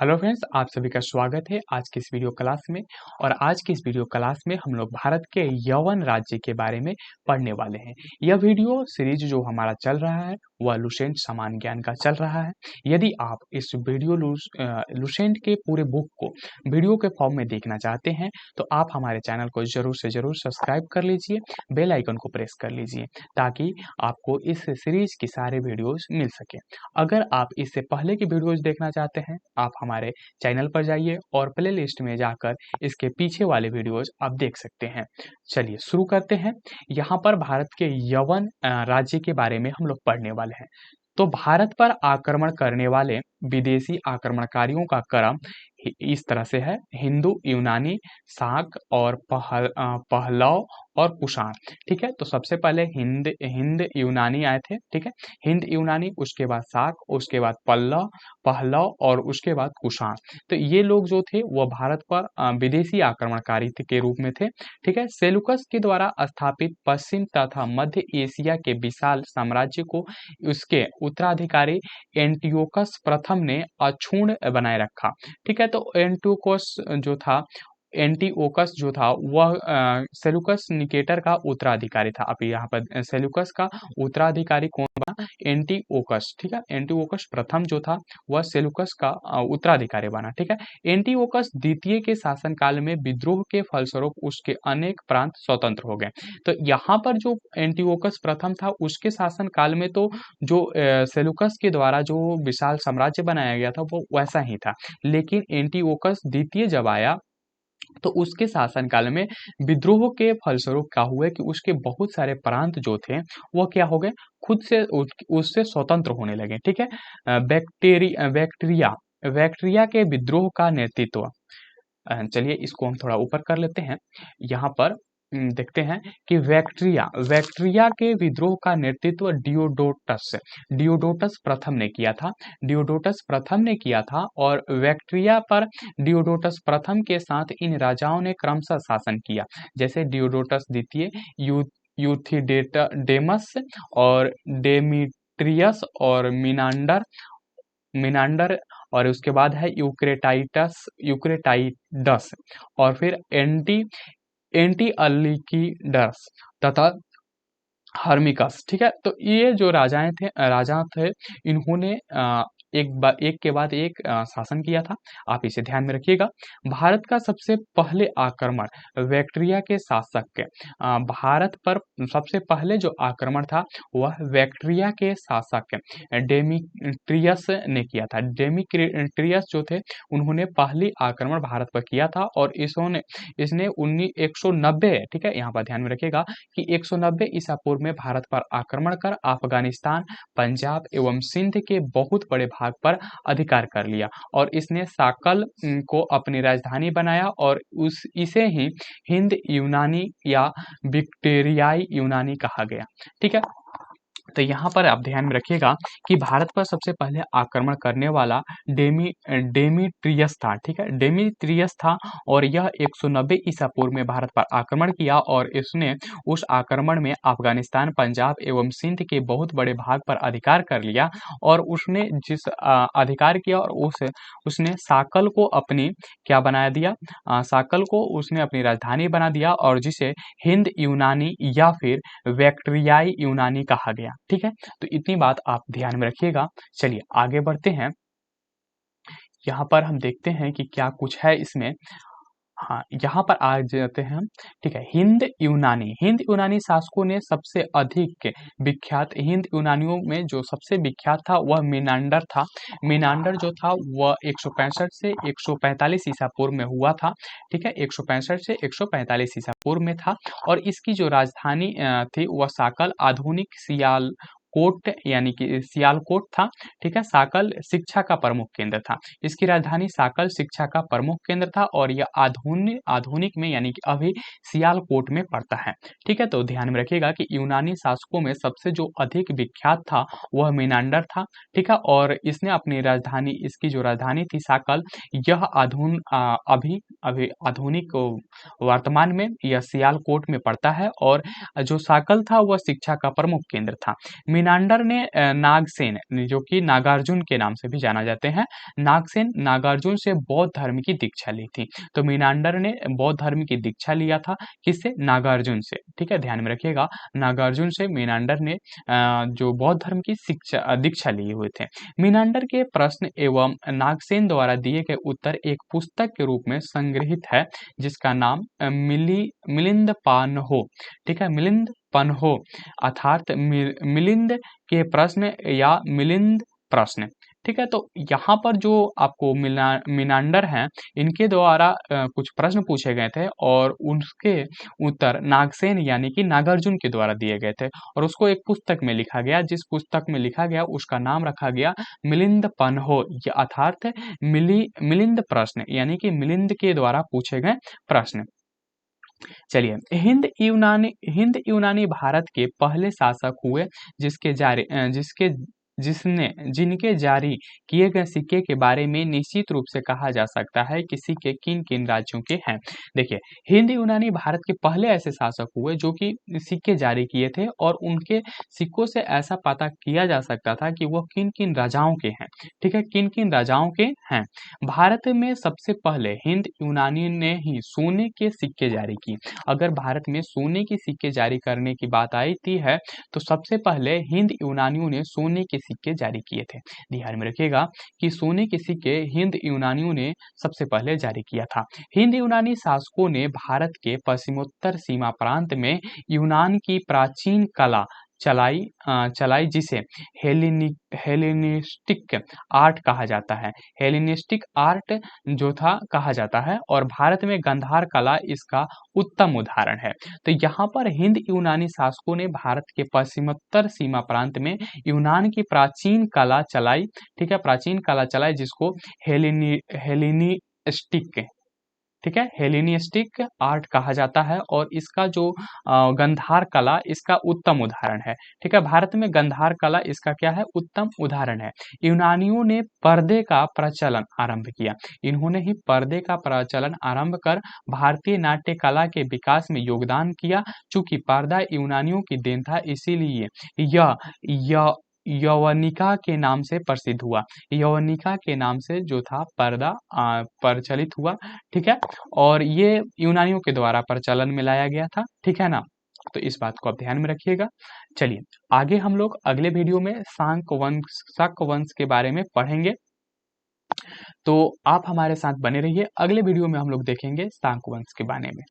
Hello friends, आप सभी का स्वागत है आज की इस वीडियो क्लास में। और आज की इस वीडियो क्लास में हम लोग भारत के यवन राज्य के बारे में पढ़ने वाले हैं। यह वीडियो सीरीज जो हमारा चल रहा है वह लुसेंट समान ज्ञान का चल रहा है। यदि आप इस वीडियो लुसेंट के पूरे बुक को वीडियो के फॉर्म में देखना चाहते हैं तो आप हमारे चैनल को जरूर से जरूर सब्सक्राइब कर लीजिए, बेल आइकन को प्रेस कर लीजिए ताकि आपको इस सीरीज की सारे वीडियोज मिल सके। अगर आप इससे पहले की वीडियोज देखना चाहते हैं आप हमारे चैनल पर जाइए और प्ले लिस्ट में जाकर इसके पीछे वाले वीडियोज आप देख सकते हैं। चलिए शुरू करते हैं। यहाँ पर भारत के यवन राज्य के बारे में हम लोग पढ़ने वाले हैं। तो भारत पर आक्रमण करने वाले विदेशी आक्रमणकारियों का क्रम इस तरह से है: हिंदू, यूनानी, साक और पहलव और कुषाण। ठीक है, तो सबसे पहले हिंद हिंद यूनानी आए थे। ठीक है, हिंद यूनानी, उसके बाद साक, उसके बाद पल्लव पहलव और उसके बाद कुषाण। तो ये लोग जो थे वह भारत पर विदेशी आक्रमणकारी के रूप में थे। ठीक है, सेलुकस के द्वारा स्थापित पश्चिम तथा मध्य एशिया के विशाल साम्राज्य को उसके उत्तराधिकारी एंटियोकस प्रथम ने अक्षुण्ण बनाए रखा। ठीक है, तो एंटीओकस जो था वह सेलुकस निकेटर का उत्तराधिकारी था। अब यहाँ पर सेलुकस का उत्तराधिकारी कौन बना? एंटीओकस। ठीक है, एंटीओकस प्रथम जो था वह सेलुकस का उत्तराधिकारी बना। ठीक है, एंटीओकस द्वितीय के शासनकाल में विद्रोह के फलस्वरूप उसके अनेक प्रांत स्वतंत्र हो गए। तो यहाँ पर जो एंटीओकस प्रथम था उसके शासनकाल में तो जो सेलुकस के द्वारा जो विशाल साम्राज्य बनाया गया था वो वैसा ही था, लेकिन एंटीओकस द्वितीय जब आया तो उसके शासनकाल में विद्रोह के फलस्वरूप क्या हुआ कि उसके बहुत सारे प्रांत जो थे वह क्या हो गए, खुद से उससे स्वतंत्र होने लगे। ठीक है, बैक्ट्रिया के विद्रोह का नेतृत्व, चलिए इसको हम थोड़ा ऊपर कर लेते हैं। यहाँ पर देखते हैं कि वैक्ट्रिया के विद्रोह का नेतृत्व डियोडोटस प्रथम ने किया था। और वैक्ट्रिया पर डियोडोटस प्रथम के साथ इन राजाओं ने क्रमशः शासन किया, जैसे डियोडोटस द्वितीय, यूथिडेमस और डेमिट्रियस और मिनांडर और उसके बाद है यूक्रेटाइडस और फिर एंटी अलिकीडस तथा हर्मिकस। ठीक है, तो ये जो राजा थे इन्होंने एक के बाद एक शासन किया था। आप इसे ध्यान में रखिएगा। भारत का सबसे पहले आक्रमण वैक्ट्रिया के शासक के भारत पर सबसे पहले जो आक्रमण था वह वैक्ट्रिया के शासक डेमिट्रियस ने किया था। डेमिट्रियस जो थे उन्होंने पहली आक्रमण भारत पर किया था और इसने 190, ठीक है यहाँ पर ध्यान में रखिएगा कि 190 ईसा पूर्व में भारत पर आक्रमण कर अफगानिस्तान, पंजाब एवं सिंध के बहुत बड़े भाग पर अधिकार कर लिया और इसने साकल को अपनी राजधानी बनाया और इसे ही हिंद यूनानी या विक्टोरियाई यूनानी कहा गया। ठीक है, तो यहाँ पर आप ध्यान में रखिएगा कि भारत पर सबसे पहले आक्रमण करने वाला डेमिट्रियस था। ठीक है, डेमिट्रियस था और यह 190 ईसा पूर्व में भारत पर आक्रमण किया और इसने उस आक्रमण में अफगानिस्तान, पंजाब एवं सिंध के बहुत बड़े भाग पर अधिकार कर लिया और उसने जिस अधिकार किया और उसने साकल को अपनी क्या बना दिया, साकल को उसने अपनी राजधानी बना दिया और जिसे हिंद यूनानी या फिर वैक्ट्रियाई यूनानी कहा गया। ठीक है, तो इतनी बात आप ध्यान में रखिएगा। चलिए आगे बढ़ते हैं। यहाँ पर हम देखते हैं कि क्या कुछ है इसमें। हाँ, यहाँ पर आ जाते हैं। ठीक है, हिंद यूनानी शासकों ने सबसे अधिक विख्यात, हिंद यूनानियों में जो सबसे विख्यात था वह मिनांडर था। मिनांडर जो था वह 165 से 145 ईसा पूर्व में हुआ था। ठीक है, 165 से 145 ईसा पूर्व में था और इसकी जो राजधानी थी वह साकल, आधुनिक सियालकोट था। ठीक है, साकल शिक्षा का प्रमुख केंद्र था। इसकी राजधानी साकल शिक्षा का प्रमुख केंद्र था और यह आधुनिक में यानी कि अभी सियालकोट में पड़ता है। ठीक है, तो ध्यान में रखिएगा कि यूनानी शासकों में सबसे जो अधिक विख्यात था वह मिनांडर था। ठीक है, और इसने अपनी राजधानी, इसकी जो राजधानी थी साकल, यह अभी आधुनिक वर्तमान में यह सियालकोट में पड़ता है और जो साकल था वह शिक्षा का प्रमुख केंद्र था। मीनांडर ने नागसेन, जो कि नागार्जुन के नाम से भी जाना जाते हैं, नागसेन नागार्जुन से बौद्ध धर्म की दीक्षा ली थी। तो मीनांडर ने बौद्ध धर्म की दीक्षा लिया था, किससे? नागार्जुन से। ठीक है, ध्यान में रखिएगा, नागार्जुन से मीनांडर ने जो बौद्ध धर्म की दीक्षा लिए हुए थे। मीनांडर के प्रश्न एवं नागसेन द्वारा दिए गए उत्तर एक पुस्तक के रूप में संग्रहित है, जिसका नाम मिलिंद पानहो, ठीक है, मिलिंद पन्हो, अर्थात मिलिंद के प्रश्न या मिलिंद प्रश्न। ठीक है, तो यहाँ पर जो आपको मीनांडर हैं, इनके द्वारा कुछ प्रश्न पूछे गए थे और उसके उत्तर नागसेन यानी कि नागार्जुन के द्वारा दिए गए थे और उसको एक पुस्तक में लिखा गया। जिस पुस्तक में लिखा गया उसका नाम रखा गया मिलिंद पन्हो, अर्थात मिलिंद प्रश्न, यानी कि मिलिंद के द्वारा पूछे गए प्रश्न। चलिए, हिंद यूनानी भारत के पहले शासक हुए, जिनके जारी किए गए सिक्के के बारे में निश्चित रूप से कहा जा सकता है कि सिक्के किन किन राज्यों के हैं। देखिए, हिंद यूनानी भारत के पहले ऐसे शासक हुए जो कि सिक्के जारी किए थे और उनके सिक्कों से ऐसा पता किया जा सकता था कि वो किन किन राजाओं के हैं। ठीक है, किन किन राजाओं के हैं। भारत में सबसे पहले हिंद यूनानी ने ही सोने के सिक्के जारी किए। अगर भारत में सोने के सिक्के जारी करने की बात आती है तो सबसे पहले हिंद यूनानियों ने सोने के सिक्के जारी किए थे। ध्यान में रखिएगा कि सोने के सिक्के हिंद यूनानियों ने सबसे पहले जारी किया था। हिंद यूनानी शासकों ने भारत के पश्चिमोत्तर सीमा प्रांत में यूनान की प्राचीन कला चलाई, जिसे हेलेनिस्टिक आर्ट कहा जाता है। हेलेनिस्टिक आर्ट जो था कहा जाता है और भारत में गंधार कला इसका उत्तम उदाहरण है। तो यहाँ पर हिंद यूनानी शासकों ने भारत के पश्चिमोत्तर सीमा प्रांत में यूनान की प्राचीन कला चलाई, ठीक है, प्राचीन कला चलाई, जिसको हेलेनिस्टिक, ठीक है, हेलेनिस्टिक आर्ट कहा जाता है और इसका जो गंधार कला इसका उत्तम उदाहरण है। ठीक है, भारत में गंधार कला इसका क्या है? उत्तम उदाहरण है। यूनानियों ने पर्दे का प्रचलन आरंभ किया। इन्होंने ही पर्दे का प्रचलन आरंभ कर भारतीय नाट्य कला के विकास में योगदान किया। चूंकि पर्दा यूनानियों की देन था, इसीलिए यह यवनिका के नाम से प्रसिद्ध हुआ। यवनिका के नाम से जो था पर्दा प्रचलित हुआ। ठीक है, और ये यूनानियों के द्वारा प्रचलन में लाया गया था। ठीक है ना, तो इस बात को आप ध्यान में रखिएगा। चलिए, आगे हम लोग अगले वीडियो में शाक वंश के बारे में पढ़ेंगे, तो आप हमारे साथ बने रहिए। अगले वीडियो में हम लोग देखेंगे शाक वंश के बारे में।